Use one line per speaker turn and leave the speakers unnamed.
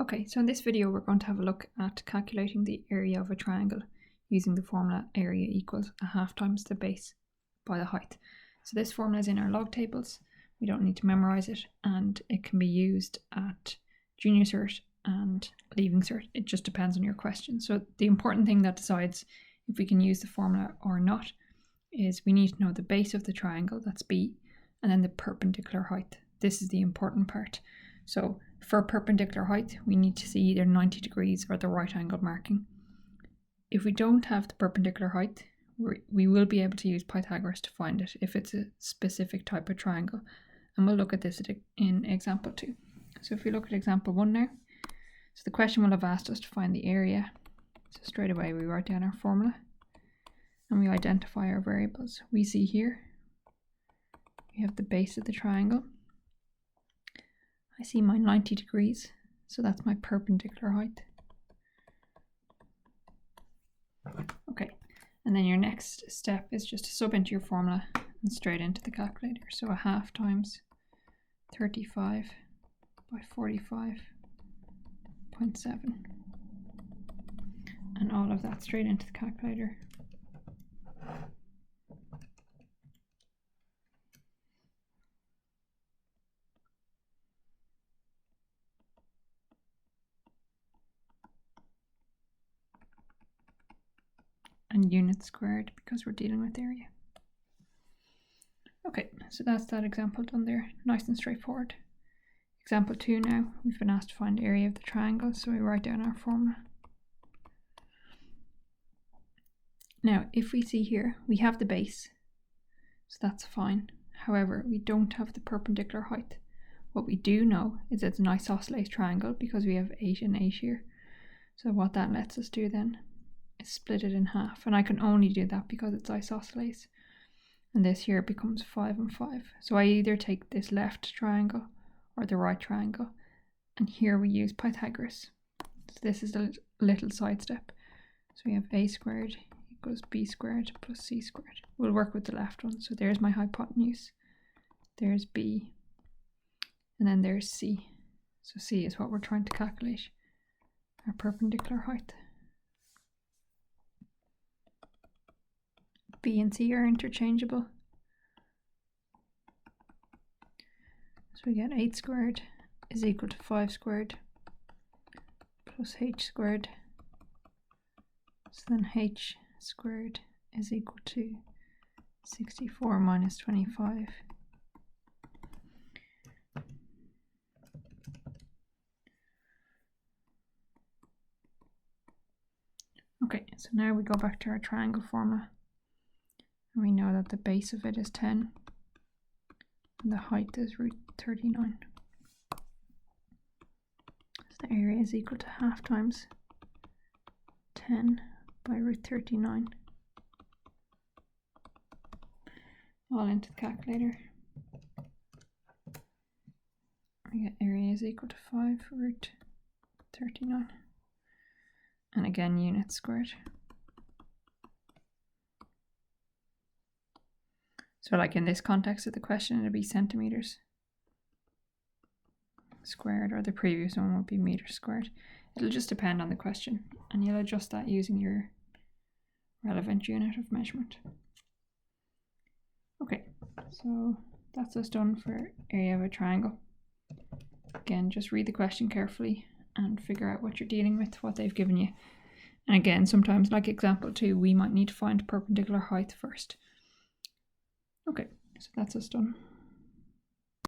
Okay, so in this video we're going to have a look at calculating the area of a triangle using the formula area equals a half times the base by the height. So this formula is in our log tables. We don't need to memorize it, and it can be used at junior cert and leaving cert. It just depends on your question. So the important thing that decides if we can use the formula or not is we need to know the base of the triangle, that's B, and then the perpendicular height. This is the important part. So for perpendicular height, we need to see either 90 degrees or the right angle marking. If we don't have the perpendicular height, we will be able to use Pythagoras to find it if it's a specific type of triangle. And we'll look at this in example 2. So if we look at example 1 now, so the question will have asked us to find the area. So straight away we write down our formula and we identify our variables. We see here, we have the base of the triangle. I see my 90 degrees, so that's my perpendicular height. Okay, and then your next step is just to sub into your formula and straight into the calculator. So a half times 35 by 45.7, and all of that straight into the calculator. And units squared because we're dealing with area. Okay, so that's that example done there, nice and straightforward. Example 2 now, we've been asked to find the area of the triangle, so we write down our formula. Now, if we see here, we have the base, so that's fine. However, we don't have the perpendicular height. What we do know is it's an isosceles triangle because we have 8 and 8 here. So what that lets us do then is split it in half, and I can only do that because it's isosceles. And this here becomes 5 and 5. So I either take this left triangle or the right triangle, and here we use Pythagoras. So this is a little side step. So we have a squared equals b squared plus c squared. We'll work with the left one. So there's my hypotenuse, there's b, and then there's c. So c is what we're trying to calculate, our perpendicular height. B and C are interchangeable. So we get 8 squared is equal to 5 squared plus h squared. So then h squared is equal to 64 minus 25. Okay, so now we go back to our triangle formula. We know that the base of it is 10 and the height is root 39. So the area is equal to half times 10 by root 39. All into the calculator. We get area is equal to 5 root 39. And again, units squared. So like in this context of the question, it'll be centimeters squared, or the previous one would be meters squared. It'll just depend on the question, and you'll adjust that using your relevant unit of measurement. Okay, so that's us done for area of a triangle. Again, just read the question carefully and figure out what you're dealing with, what they've given you. And again, sometimes like example 2, we might need to find perpendicular height first. Okay, so that's us done.